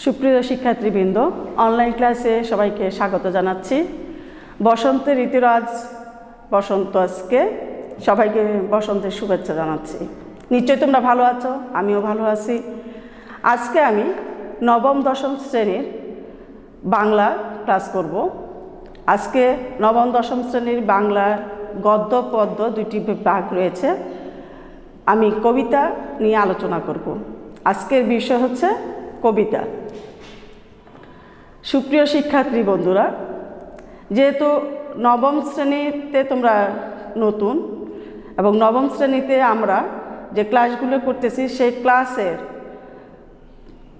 সুপ্রিয় শিক্ষার্থীবৃন্দ, অনলাইন ক্লাসে সবাইকে স্বাগত জানাচ্ছি। বসন্তের ঋতুরাজ বসন্ত, আজকে সবাইকে বসন্তের শুভেচ্ছা জানাচ্ছি। নিশ্চয়ই তোমরা ভালো আছো, আমিও ভালো আছি। আজকে আমি নবম দশম শ্রেণীর বাংলা ক্লাস করব। আজকে নবম দশম শ্রেণীর বাংলার গদ্য পদ্য দুটি ভাগ রয়েছে। আমি কবিতা নিয়ে আলোচনা করব। আজকের বিষয় হচ্ছে কবিতা। সুপ্রিয় শিক্ষার্থী বন্ধুরা, যেহেতু নবম শ্রেণীতে তোমরা নতুন এবং নবম শ্রেণীতে আমরা যে ক্লাসগুলো করতেছি সেই ক্লাসের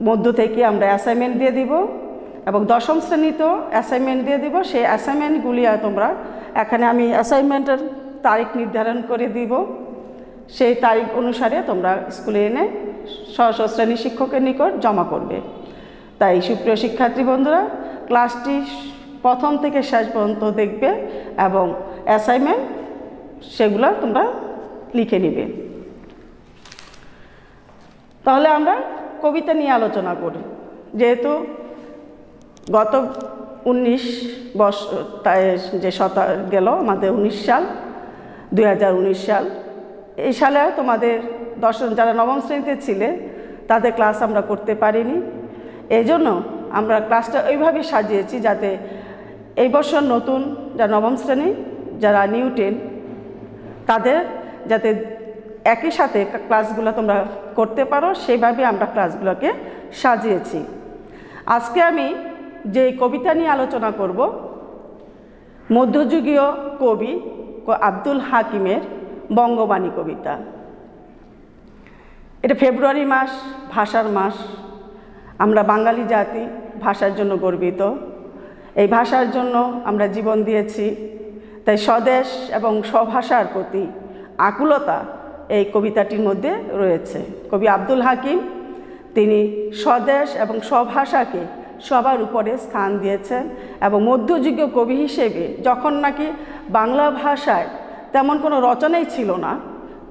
মধ্য থেকে আমরা অ্যাসাইনমেন্ট দিয়ে দিব এবং দশম শ্রেণীতেও অ্যাসাইনমেন্ট দিয়ে দিব। সেই অ্যাসাইনমেন্টগুলি তোমরা এখানে আমি অ্যাসাইনমেন্টের তারিখ নির্ধারণ করে দিব। সেই তারিখ অনুসারে তোমরা স্কুলে এনে স্ব শ্রেণী শিক্ষকের নিকট জমা করবে। তাই সুপ্রিয় শিক্ষার্থী বন্ধুরা, ক্লাসটি প্রথম থেকে শেষ পর্যন্ত দেখবে এবং অ্যাসাইনমেন্ট সেগুলো তোমরা লিখে নিবে। তাহলে আমরা কবিতা নিয়ে আলোচনা করি। যেহেতু গত 19 বছর যে গেল আমাদের 19 সাল 2019 সাল, এই সালে তোমাদের যারা নবম শ্রেণীতে ছিলে তাদের ক্লাস আমরা করতে পারিনি। এই জন্য আমরা ক্লাসটা ওইভাবে সাজিয়েছি যাতে এই বছর নতুন যারা নবম শ্রেণী, যারা নিউ 10, তাদের যাতে একই সাথে ক্লাসগুলো তোমরা করতে পারো, সেইভাবে আমরা ক্লাসগুলোকে সাজিয়েছি। আজকে আমি যে কবিতা নিয়ে আলোচনা করব, মধ্যযুগীয় কবি আব্দুল হাকিমের বঙ্গবাণী কবিতা। এটা ফেব্রুয়ারি মাস, ভাষার মাস। আমরা বাঙালি জাতি ভাষার জন্য গর্বিত। এই ভাষার জন্য আমরা জীবন দিয়েছি। তাই স্বদেশ এবং স্বভাষার প্রতি আকুলতা এই কবিতাটির মধ্যে রয়েছে। কবি আব্দুল হাকিম তিনি স্বদেশ এবং স্বভাষাকে সবার উপরে স্থান দিয়েছেন এবং মধ্যযুগীয় কবি হিসেবে যখন নাকি বাংলা ভাষায় তেমন কোনো রচনাই ছিল না,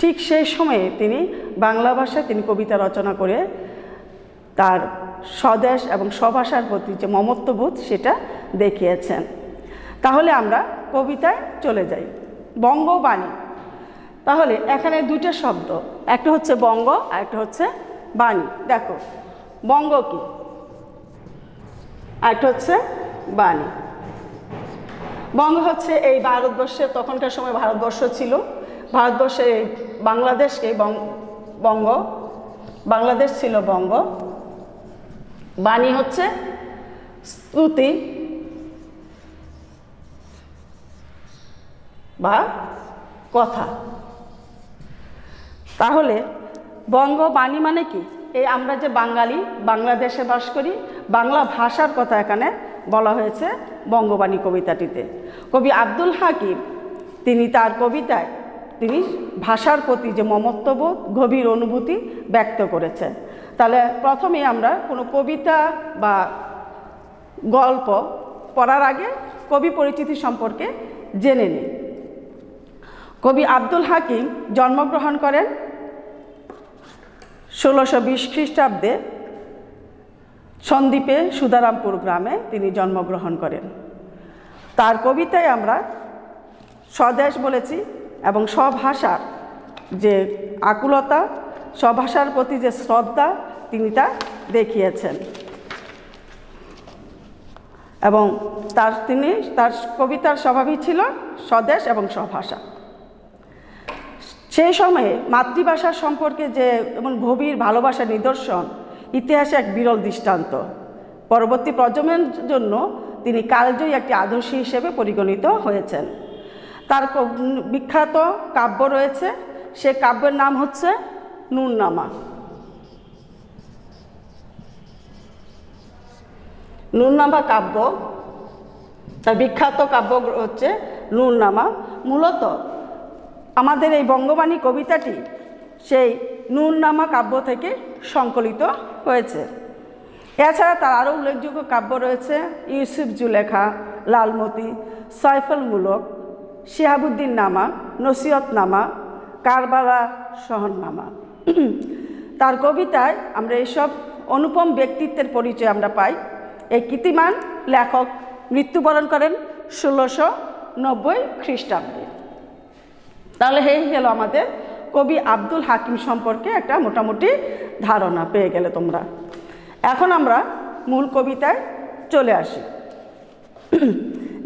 ঠিক সেই সময়ে তিনি বাংলা ভাষায় তিনি কবিতা রচনা করে তার স্বদেশ এবং স্বভাষার প্রতি যে মমত্ববোধ সেটা দেখিয়েছেন। তাহলে আমরা কবিতায় চলে যাই। বঙ্গবাণী। তাহলে এখানে দুইটা শব্দ, একটা হচ্ছে বঙ্গ আর একটা হচ্ছে বাণী। দেখো, বঙ্গ কি আর একটা হচ্ছে বাণী। বঙ্গ হচ্ছে এই ভারতবর্ষে, তখনকার সময় ভারতবর্ষ ছিল, ভারতবর্ষে বাংলাদেশকে বঙ্গ, বাংলাদেশ ছিল বঙ্গ। বাণী হচ্ছে স্তুতি বা কথা। তাহলে বঙ্গবাণী মানে কি? এই আমরা যে বাঙালি, বাংলাদেশে বাস করি, বাংলা ভাষার কথা এখানে বলা হয়েছে বঙ্গবাণী কবিতাটিতে। কবি আব্দুল হাকিম তিনি তার কবিতায় তিনি ভাষার প্রতি যে মমত্ববোধ, গভীর অনুভূতি ব্যক্ত করেছেন। তাহলে প্রথমে আমরা কোনো কবিতা বা গল্প পড়ার আগে কবি পরিচিতি সম্পর্কে জেনে নিই। কবি আব্দুল হাকিম জন্মগ্রহণ করেন 1620 খ্রিস্টাব্দে সন্দ্বীপে সুধারামপুর গ্রামে তিনি জন্মগ্রহণ করেন। তার কবিতায় আমরা স্বদেশ বলেছি এবং স্বভাষার যে আকুলতা, স্বভাষার প্রতি যে শ্রদ্ধা তিনি তা দেখিয়েছেন এবং তার কবিতার স্বভাবই ছিল স্বদেশ এবং স্বভাষা। সেই সময়ে মাতৃভাষার সম্পর্কে যে এমন গভীর ভালোবাসার নিদর্শন ইতিহাসে এক বিরল দৃষ্টান্ত। পরবর্তী প্রজন্মের জন্য তিনি কালজয়ী একটি আদর্শ হিসেবে পরিগণিত হয়েছেন। তার বিখ্যাত কাব্য রয়েছে, সে কাব্যের নাম হচ্ছে নুরনামা। নুরনামা কাব্য, তার বিখ্যাত কাব্য হচ্ছে নুরনামা। মূলত আমাদের এই বঙ্গবাণী কবিতাটি সেই নুরনামা কাব্য থেকে সংকলিত হয়েছে। এছাড়া তার আরও উল্লেখযোগ্য কাব্য রয়েছে ইউসুফ জুলেখা, লালমতি, সয়ফুল মুলক, শিহাবুদ্দিন নামা, নসিহতনামা, কারবালা শহরনামা। তার কবিতায় আমরা এইসব অনুপম ব্যক্তিত্বের পরিচয় আমরা পাই। এই কীর্তিমান লেখক মৃত্যুবরণ করেন 1690 খ্রিস্টাব্দে। তাহলে এই হলো আমাদের কবি আব্দুল হাকিম সম্পর্কে একটা মোটামুটি ধারণা পেয়ে গেলে তোমরা। এখন আমরা মূল কবিতায় চলে আসি।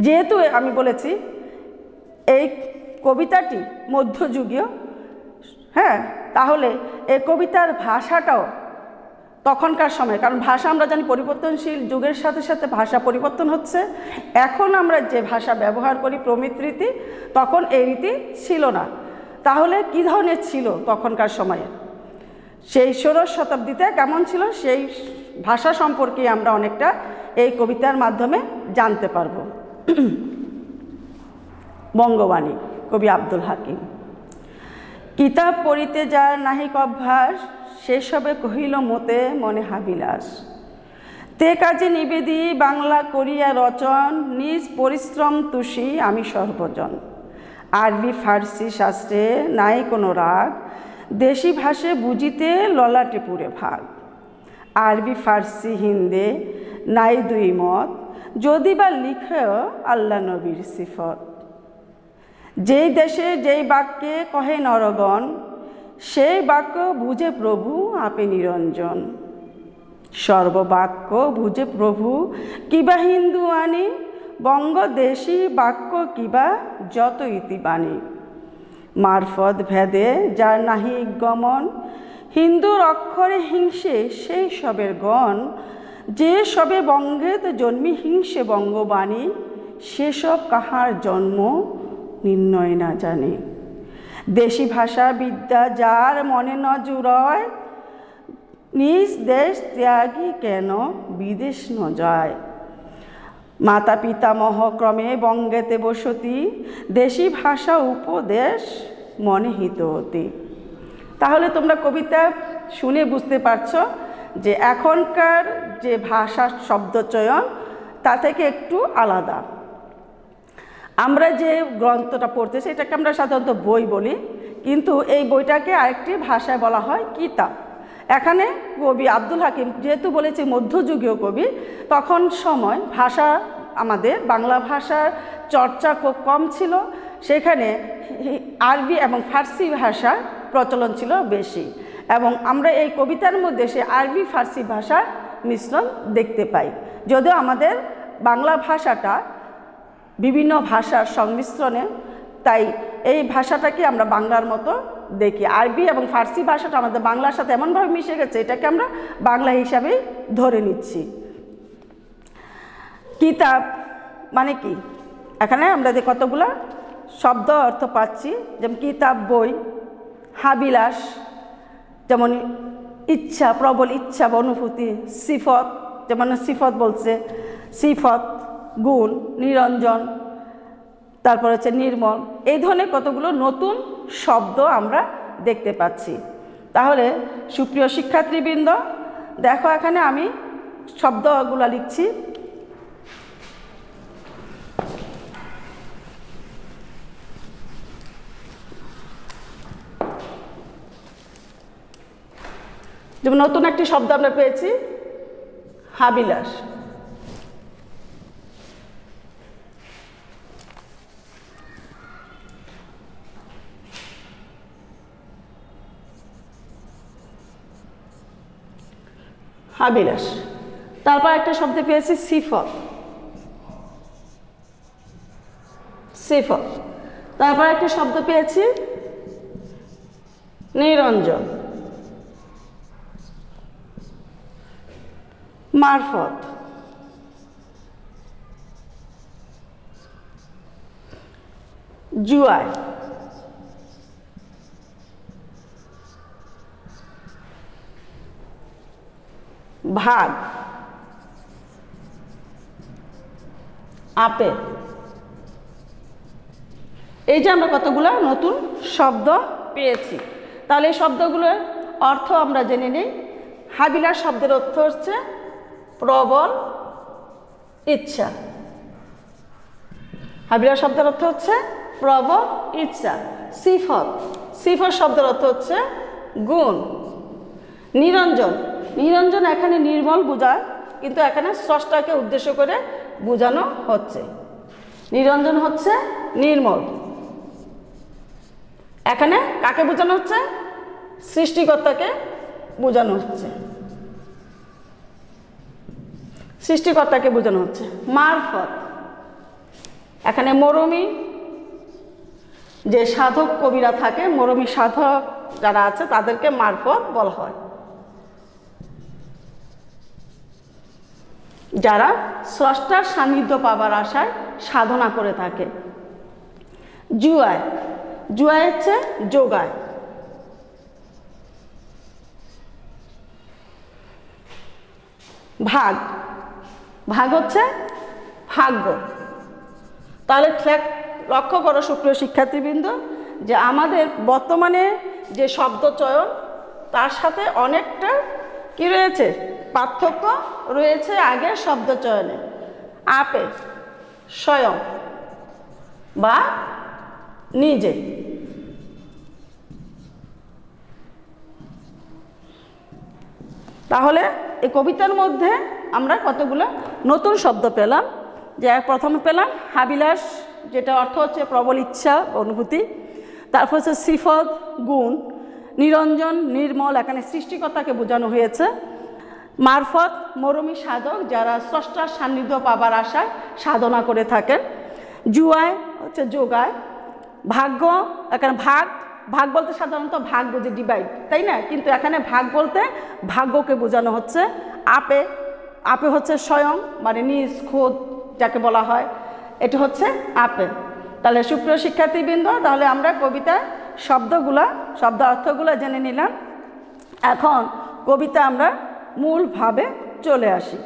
যেহেতু আমি বলেছি এই কবিতাটি মধ্যযুগীয়, হ্যাঁ, তাহলে এই কবিতার ভাষাটাও তখনকার সময়, কারণ ভাষা আমরা জানি পরিবর্তনশীল, যুগের সাথে সাথে ভাষা পরিবর্তন হচ্ছে। এখন আমরা যে ভাষা ব্যবহার করি প্রমিত রীতি, তখন এই রীতি ছিল না। তাহলে কী ধরনের ছিল তখনকার সময়ে, সেই 16 শতাব্দীতে কেমন ছিল, সেই ভাষা সম্পর্কে আমরা অনেকটা এই কবিতার মাধ্যমে জানতে পারব। বঙ্গবাণী, কবি আব্দুল হাকিম। কিতাব পড়িতে যার নাহিক অভ্যাস, সেসবে কহিল মতে মনে হাবিলাস। তে কাজে নিবেদি বাংলা করিয়া রচন, নিজ পরিশ্রম তুষি আমি সর্বজন। আরবি ফার্সি শাস্ত্রে নাই কোনো রাগ, দেশি ভাষে বুঝিতে ললাটে পুরে ভাগ। আরবি ফার্সি হিন্দে নাই দুই মত, যদি বা লিখেও আল্লাহ নবীর সিফত। যেই দেশে যেই বাক্যে কহে নরগণ, সেই বাক্য বুঝে প্রভু আপে নিরঞ্জন। সর্ববাক্য বুঝে প্রভু কিবা হিন্দু আনি, বঙ্গদেশী বাক্য কিবা যত ইতিবাণী। মারফত ভেদে যার নাহি গমন, হিন্দুর অক্ষরে হিংসে সেই সবের গণ। যে সবে বঙ্গেত জন্মি হিংসে বঙ্গবাণী, সেসব কাহার জন্ম নির্ণয় না জানে। দেশি ভাষা বিদ্যা যার মনে ন জুড়য়, নিজ দেশ ত্যাগী কেন বিদেশ ন যায়। মাতা পিতামহ ক্রমে বঙ্গেতে বসতি, দেশি ভাষা উপদেশ মনে হিত অতি। তাহলে তোমরা কবিতা শুনে বুঝতে পারছো যে এখনকার যে ভাষার শব্দচয়ন তা থেকে একটু আলাদা। আমরা যে গ্রন্থটা পড়তেছি এটাকে আমরা সাধারণত বই বলি, কিন্তু এই বইটাকে আরেকটি ভাষায় বলা হয় কিতাব। এখানে কবি আব্দুল হাকিম যেহেতু বলেছে মধ্যযুগীয় কবি, তখন সময় ভাষা আমাদের বাংলা ভাষার চর্চা খুব কম ছিল, সেখানে আরবি এবং ফার্সি ভাষার প্রচলন ছিল বেশি, এবং আমরা এই কবিতার মধ্যে সে আরবি ফার্সি ভাষার মিশ্রণ দেখতে পাই। যদিও আমাদের বাংলা ভাষাটা বিভিন্ন ভাষার সংমিশ্রণে, তাই এই ভাষাটাকে আমরা বাংলার মতো দেখি। আরবি এবং ফার্সি ভাষাটা আমাদের বাংলার সাথে এমনভাবে মিশে গেছে, এটাকে আমরা বাংলা হিসাবেই ধরে নিচ্ছি। কিতাব মানে কি, এখানে আমরা যে কতগুলো শব্দ অর্থ পাচ্ছি, যেমন কিতাব বই, হাবিলাস যেমন ইচ্ছা, প্রবল ইচ্ছা বা অনুভূতি, সিফত যেমন সিফত বলছে, সিফত গুণ, নিরঞ্জন, তারপর হচ্ছে নির্মল, এই ধরনের কতগুলো নতুন শব্দ আমরা দেখতে পাচ্ছি। তাহলে সুপ্রিয় শিক্ষার্থীবৃন্দ, দেখো এখানে আমি শব্দগুলো লিখছি। যেমন নতুন একটি শব্দ আমরা পেয়েছি, হাবিলাস। হাবিলাস। তারপর একটা শব্দ পেয়েছি সিফত, সিফত। তারপর একটা শব্দ পেয়েছি নিরঞ্জন, মারফত, জুয়ায়, ভাগ, আপেল। এই যে আমরা কতগুলো নতুন শব্দ পেয়েছি, তাহলে এই শব্দগুলোর অর্থ আমরা জেনে নিই। হাবিলাস শব্দের অর্থ হচ্ছে প্রবল ইচ্ছা। হাবিলাস শব্দের অর্থ হচ্ছে প্রবল ইচ্ছা। সিফত, সিফত শব্দের অর্থ হচ্ছে গুণ। নিরঞ্জন, নিরঞ্জন এখানে নির্মল বোঝায়, কিন্তু এখানে স্রষ্টাকে উদ্দেশ্য করে বোঝানো হচ্ছে। নিরঞ্জন হচ্ছে নির্মল। এখানে কাকে বোঝানো হচ্ছে? সৃষ্টিকর্তাকে বোঝানো হচ্ছে। সৃষ্টিকর্তাকে বোঝানো হচ্ছে। মারফত, এখানে মরমী যে সাধক কবিরা থাকে, মরমী সাধক যারা আছে তাদেরকে মারফত বলা হয়, যারা স্রষ্টার সান্নিধ্য পাবার আশায় সাধনা করে থাকে। জুয়ায়, জুয়ায় হচ্ছে যোগায়। ভাগ, ভাগ হচ্ছে ভাগ্য। তাহলে লক্ষ্য করো সুপ্রিয় শিক্ষার্থীবৃন্দ, যে আমাদের বর্তমানে যে শব্দ চয়ন তার সাথে অনেকটা কি রয়েছে, পার্থক্য রয়েছে আগের শব্দ চয়নে। আপে, স্বয়ং বা নিজে। তাহলে এই কবিতার মধ্যে আমরা কতগুলো নতুন শব্দ পেলাম। যে প্রথমে পেলাম হাবিলাস, যেটা অর্থ হচ্ছে প্রবল ইচ্ছা অনুভূতি। তারপর হচ্ছে সিফত, গুণ। নিরঞ্জন, নির্মল, এখানে সৃষ্টিকর্তাকে বোঝানো হয়েছে। মারফত, মরমী সাধক যারা স্রষ্টার সান্নিধ্য পাবার আশায় সাধনা করে থাকেন। জুয়ায় হচ্ছে যোগায়। ভাগ্য, এখানে ভাগ, ভাগ বলতে সাধারণত ভাগ বুঝে ডিভাইড, তাই না? কিন্তু এখানে ভাগ বলতে ভাগ্যকে বোঝানো হচ্ছে। আপে, আপে হচ্ছে স্বয়ং মানে নিজ, খোদ যাকে বলা হয়, এটা হচ্ছে আপে। তাহলে সুপ্রিয় শিক্ষার্থীবৃন্দ, তাহলে আমরা কবিতার শব্দগুলা, শব্দ অর্থগুলো জেনে নিলাম। এখন কবিতা আমরা মূলভাবে চলে আসি।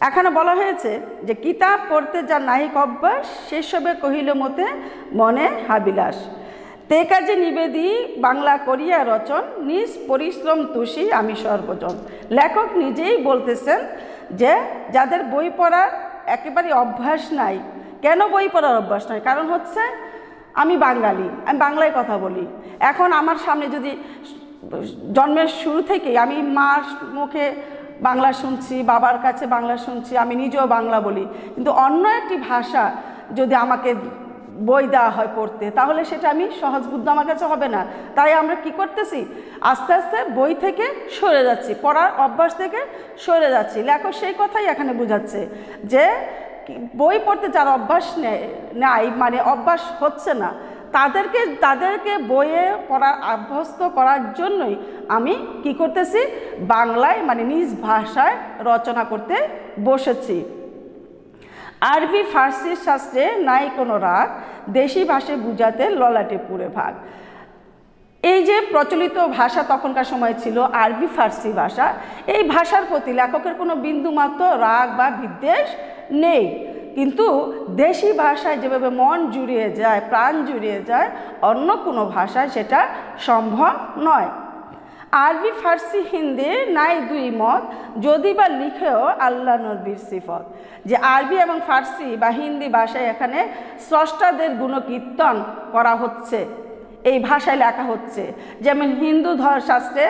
এখানে বলা হয়েছে যে কিতাব পড়তে যা নাহিক অভ্যাস, সেসবে কহিল মতে মনে হাবিলাস। তে কাজে নিবেদি বাংলা করিয়া রচন, নিজ পরিশ্রম তুষি আমি সর্বজন। লেখক নিজেই বলতেছেন যে যাদের বই পড়ার একেবারে অভ্যাস নাই। কেন বই পড়ার অভ্যাস নাই? কারণ হচ্ছে আমি বাঙালি, আমি বাংলায় কথা বলি। এখন আমার সামনে যদি জন্মের শুরু থেকেই আমি মার মুখে বাংলা শুনছি, বাবার কাছে বাংলা শুনছি, আমি নিজেও বাংলা বলি, কিন্তু অন্য একটি ভাষা যদি আমাকে বই দেওয়া হয় পড়তে, তাহলে সেটা আমি সহজবোধ্য আমার কাছে হবে না। তাই আমরা কি করতেছি, আস্তে আস্তে বই থেকে সরে যাচ্ছি, পড়ার অভ্যাস থেকে সরে যাচ্ছি। লেখক সেই কথাই এখানে বোঝাচ্ছে যে বই পড়তে যার অভ্যাস নাই, মানে অভ্যাস হচ্ছে না, তাদেরকে বইয়ে পড়ার অভ্যস্ত করার জন্যই আমি কি করতেছি, বাংলায় মানে নিজ ভাষায় রচনা করতে বসেছি। আরবি ফার্সির শাস্ত্রে নাই কোনো রাগ, দেশি ভাষায় বুঝাতে ললাটে পুরে ভাগ। এই যে প্রচলিত ভাষা তখনকার সময় ছিল আরবি ফার্সি ভাষা, এই ভাষার প্রতি লেখকের কোনো বিন্দুমাত্র রাগ বা বিদ্বেষ নেই। কিন্তু দেশি ভাষায় যেভাবে মন জুড়িয়ে যায়, প্রাণ জুড়িয়ে যায়, অন্য কোনো ভাষায় সেটা সম্ভব নয়। আরবি ফার্সি হিন্দি নাই দুই মত, যদি বা লিখেও আল্লাহ নবীর সিফত। যে আরবি এবং ফার্সি বা হিন্দি ভাষায় এখানে স্রষ্টাদের গুণকীর্তন করা হচ্ছে, এই ভাষায় লেখা হচ্ছে। যেমন হিন্দু শাস্ত্রে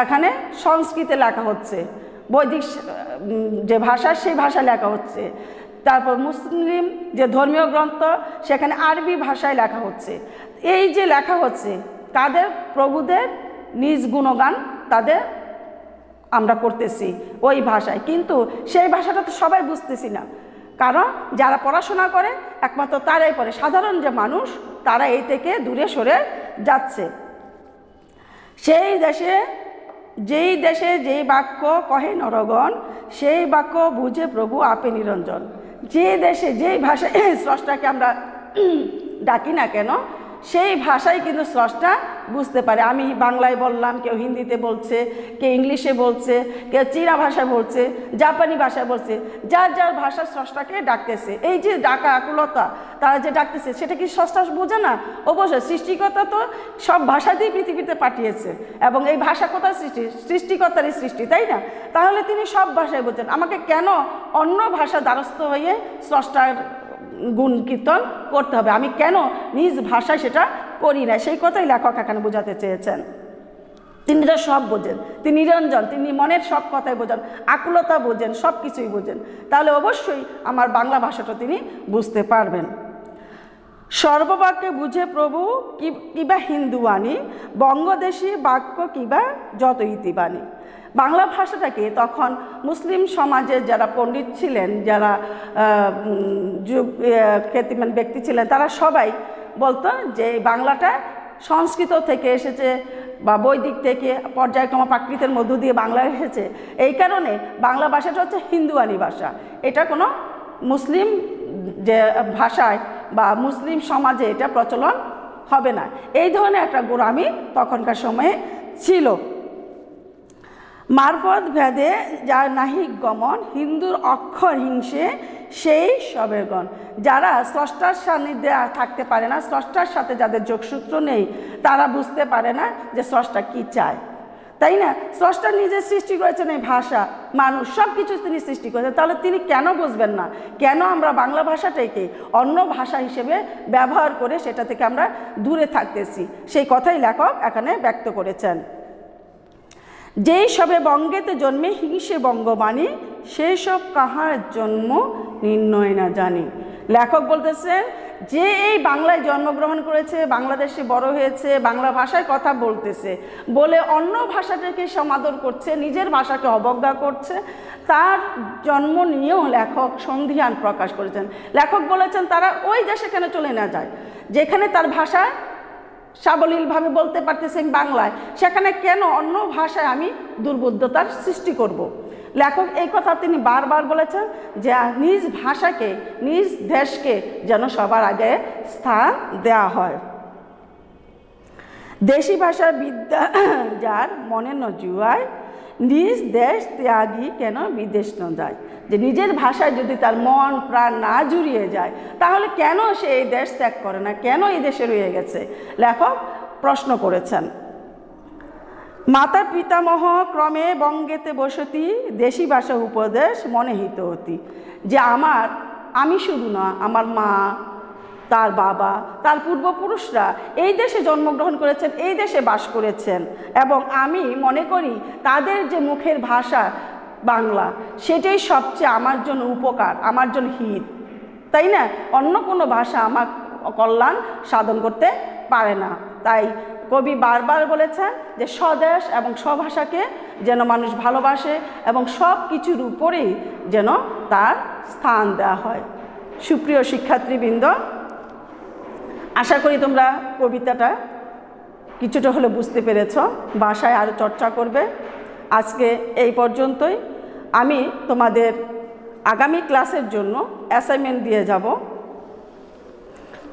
এখানে সংস্কৃতে লেখা হচ্ছে, বৈদিক যে ভাষা সেই ভাষায় লেখা হচ্ছে। তারপর মুসলিম যে ধর্মীয় গ্রন্থ সেখানে আরবি ভাষায় লেখা হচ্ছে। এই যে লেখা হচ্ছে তাদের প্রভুদের নিজ গুণগান তাদের আমরা করতেছি ওই ভাষায়, কিন্তু সেই ভাষাটা তো সবাই বুঝতেছি না। কারণ যারা পড়াশোনা করে একমাত্র তারাই পড়ে, সাধারণ যে মানুষ তারা এই থেকে দূরে সরে যাচ্ছে। যেই দেশে যেই বাক্য কহে নরগণ, সেই বাক্য বুঝে প্রভু আপে নিরঞ্জন। যে দেশে যেই ভাষায় স্রষ্টাকে আমরা ডাকি না কেন, সেই ভাষাই কিন্তু স্রষ্টা বুঝতে পারে। আমি বাংলায় বললাম, কেউ হিন্দিতে বলছে, কেউ ইংলিশে বলছে, কেউ চীনা ভাষায় বলছে, জাপানি ভাষায় বলছে, যার যার ভাষা স্রষ্টাকে ডাকতেছে। এই যে ডাকা আকুলতা তারা যে ডাকতেছে, সেটা কি স্রষ্টা বোঝে না? অবশ্যই সৃষ্টিকর্তা তো সব ভাষা দিয়ে পৃথিবীতে পাঠিয়েছে, এবং এই ভাষা কোথায় সৃষ্টি? সৃষ্টিকর্তারই সৃষ্টি, তাই না? তাহলে তিনি সব ভাষায় বোঝেন, আমাকে কেন অন্য ভাষা দ্বারস্থ হয়ে স্রষ্টার গুণ কীর্তন করতে হবে? আমি কেন নিজ ভাষায় সেটা করি না? সেই কথাই লেখক এখানে বোঝাতে চেয়েছেন। তিনি তো সব বোঝেন, তিনি নিরঞ্জন, তিনি মনের সব কথাই বোঝেন, আকুলতা বোঝেন, সব কিছুই বোঝেন। তাহলে অবশ্যই আমার বাংলা ভাষাটা তিনি বুঝতে পারবেন। সর্ববাক্যে বুঝে প্রভু কিবা হিন্দুবাণী, বঙ্গদেশী বাক্য কিবা যত ইতিবাণী। বাংলা ভাষাটাকে তখন মুসলিম সমাজের যারা পণ্ডিত ছিলেন, যারা খ্যাতিমান ব্যক্তি ছিলেন, তারা সবাই বলতো যে বাংলাটা সংস্কৃত থেকে এসেছে বা বৈদিক থেকে পর্যায়ক্রম প্রাকৃতের মধ্য দিয়ে বাংলা এসেছে। এই কারণে বাংলা ভাষাটা হচ্ছে হিন্দুয়ানি ভাষা, এটা কোনো মুসলিম যে ভাষায় বা মুসলিম সমাজে এটা প্রচলন হবে না। এই ধরনের একটা গোঁড়ামি তখনকার সময়ে ছিল। মারফত ভেদে যার নাহিক গমন, হিন্দুর অক্ষর হিংসে সেই সবের গণ। যারা স্রষ্টার সান্নিধ্যে থাকতে পারে না, স্রষ্টার সাথে যাদের যোগসূত্র নেই, তারা বুঝতে পারে না যে স্রষ্টা কী চায়, তাই না? স্রষ্টা নিজে সৃষ্টি করেছেন এই ভাষা, মানুষ, সব কিছু তিনি সৃষ্টি করেছেন। তাহলে তিনি কেন বুঝবেন না? কেন আমরা বাংলা ভাষাটাকে অন্য ভাষা হিসেবে ব্যবহার করে সেটা থেকে আমরা দূরে থাকতেছি? সেই কথাই লেখক এখানে ব্যক্ত করেছেন। যেই সবে বঙ্গেতে জন্মে হিংসে বঙ্গবাণী, সেই সব কাহার জন্ম নির্ণয় না জানি। লেখক বলতেছেন যে এই বাংলায় জন্মগ্রহণ করেছে, বাংলাদেশে বড় হয়েছে, বাংলা ভাষায় কথা বলতেছে বলে অন্য ভাষাটাকে সমাদর করছে, নিজের ভাষাকে অবজ্ঞা করছে, তার জন্ম নিয়েও লেখক সন্ধিহান প্রকাশ করেছেন। লেখক বলেছেন তারা ওই দেশে কেন চলে না যায় যেখানে তার ভাষায় সাবলীলভাবে বলতে পারতেছেন বাংলায়, সেখানে কেন অন্য ভাষায় আমি দুর্বোধ্যতার সৃষ্টি করব? লেখক এই কথা তিনি বারবার বলেছেন যে নিজ ভাষাকে, নিজ দেশকে যেন সবার আগে স্থান দেওয়া হয়। দেশি ভাষা বিদ্যা যার মনে ন জুয়ায়, নিজ দেশ ত্যাগী কেন বিদেশ ন যায়। যে নিজের ভাষায় যদি তার মন প্রাণ না জুড়িয়ে যায়, তাহলে কেন সে এই দেশ ত্যাগ করে না, কেন এই দেশে রয়ে গেছে? লেখক প্রশ্ন করেছেন। মাতা পিতামহ ক্রমে বঙ্গেতে বসতি, দেশি ভাষা উপদেশ মনে হিত হতি। যে আমি শুধু না, আমার মা, তার বাবা, তার পূর্বপুরুষরা এই দেশে জন্মগ্রহণ করেছেন, এই দেশে বাস করেছেন, এবং আমি মনে করি তাদের যে মুখের ভাষা বাংলা, সেটাই সবচেয়ে আমার জন্য উপকার, আমার জন্য হিত, তাই না? অন্য কোনো ভাষা আমার কল্যাণ সাধন করতে পারে না। তাই কবি বারবার বলেছেন যে স্বদেশ এবং স্বভাষাকে যেন মানুষ ভালোবাসে এবং সব কিছুর উপরেই যেন তার স্থান দেওয়া হয়। সুপ্রিয় শিক্ষার্থীবৃন্দ, আশা করি তোমরা কবিতাটা কিছুটা হলে বুঝতে পেরেছ, ভাষায় আরও চর্চা করবে। আজকে এই পর্যন্তই। আমি তোমাদের আগামী ক্লাসের জন্য অ্যাসাইনমেন্ট দিয়ে যাব,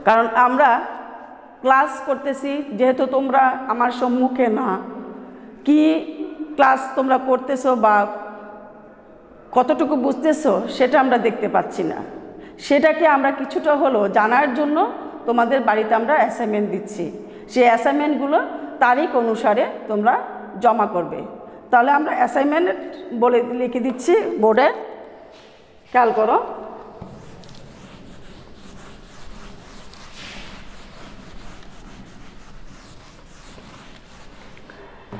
কারণ আমরা ক্লাস করতেছি যেহেতু তোমরা আমার সম্মুখে না, কি ক্লাস তোমরা করতেছো বা কতটুকু বুঝতেছো সেটা আমরা দেখতে পাচ্ছি না। সেটাকে আমরা কিছুটা হলো জানার জন্য তোমাদের বাড়িতে আমরা অ্যাসাইনমেন্ট দিচ্ছি। সেই অ্যাসাইনমেন্টগুলো তারিখ অনুসারে তোমরা জমা করবে। তাহলে আমরা অ্যাসাইনমেন্ট বলে লিখে দিচ্ছি বোর্ডে, খেয়াল করো।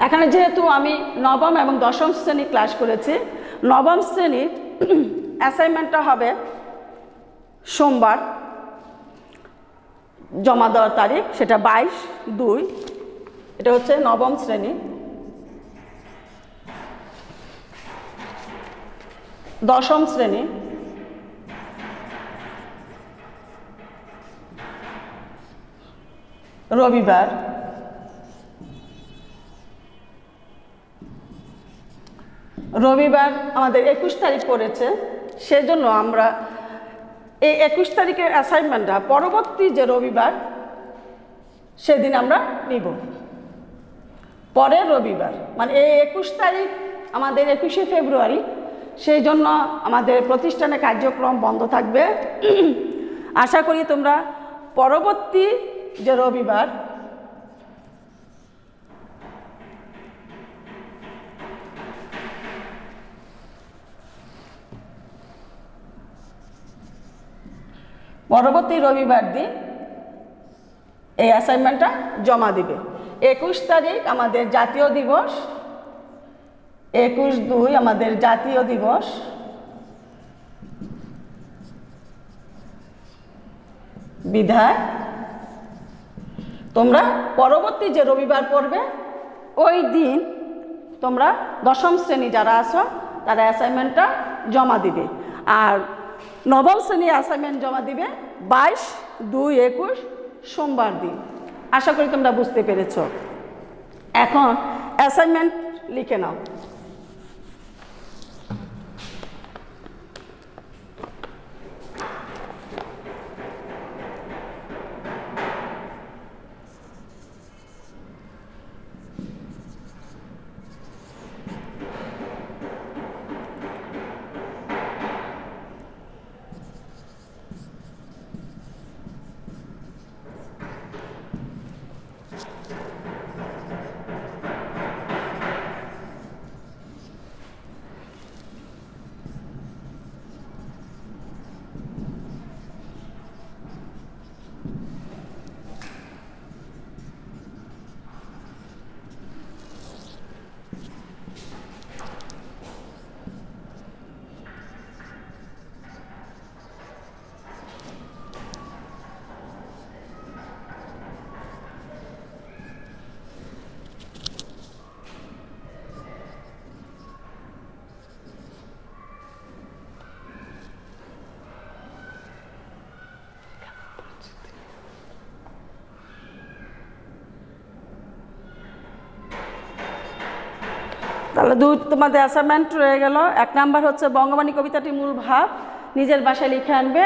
এখানে যেহেতু আমি নবম এবং দশম শ্রেণী ক্লাস করেছি, নবম শ্রেণীর অ্যাসাইনমেন্টটা হবে সোমবার, জমা দেওয়ার তারিখ সেটা 22/2। এটা হচ্ছে নবম শ্রেণী। দশম শ্রেণী রবিবার, আমাদের 21 তারিখ পড়েছে, সেজন্য আমরা এই 21 তারিখের অ্যাসাইনমেন্টটা পরবর্তী যে রবিবার সেদিন আমরা নিব। পরের রবিবার মানে এই 21 তারিখ আমাদের 21শে ফেব্রুয়ারি, সেই জন্য আমাদের প্রতিষ্ঠানে কার্যক্রম বন্ধ থাকবে। আশা করি তোমরা পরবর্তী যে রবিবার দিন এই অ্যাসাইনমেন্টটা জমা দিবে। 21 তারিখ আমাদের জাতীয় দিবস, 21/2 আমাদের জাতীয় দিবস। বিধায় তোমরা পরবর্তী যে রবিবার পড়বে ওই দিন তোমরা দশম শ্রেণী যারা আছো তারা অ্যাসাইনমেন্টটা জমা দিবে, আর নবম শ্রেণী অ্যাসাইনমেন্ট জমা দিবে 22/2/21 সোমবার দিন। আশা করি তোমরা বুঝতে পেরেছো। এখন অ্যাসাইনমেন্ট লিখে নাও। তাহলে তোমাদের অ্যাসাইনমেন্ট রয়ে গেল। 1 নাম্বার হচ্ছে বঙ্গবাণী কবিতাটির মূল ভাব নিজের ভাষায় লিখে আনবে,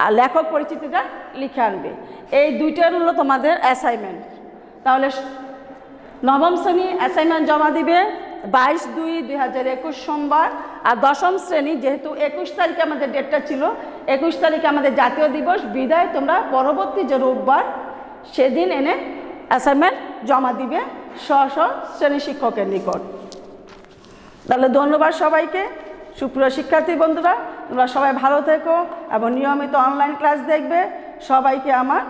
আর লেখক পরিচিতিটা লিখে আনবে। এই দুইটার হলো তোমাদের অ্যাসাইনমেন্ট। তাহলে নবম শ্রেণী অ্যাসাইনমেন্ট জমা দিবে 22/2/2021 সোমবার, আর দশম শ্রেণী যেহেতু 21 তারিখে আমাদের ডেটটা ছিল, 21 তারিখে আমাদের জাতীয় দিবস, বিদায় তোমরা পরবর্তী যে রোববার সেদিন এনে অ্যাসাইনমেন্ট জমা দিবে স্ব শ্রেণী শিক্ষকের নিকট। তাহলে ধন্যবাদ সবাইকে। সুপ্রিয় শিক্ষার্থী বন্ধুরা, তোমরা সবাই ভালো থেকো এবং নিয়মিত অনলাইন ক্লাস দেখবে। সবাইকে আমার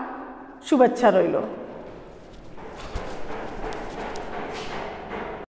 শুভেচ্ছা রইল।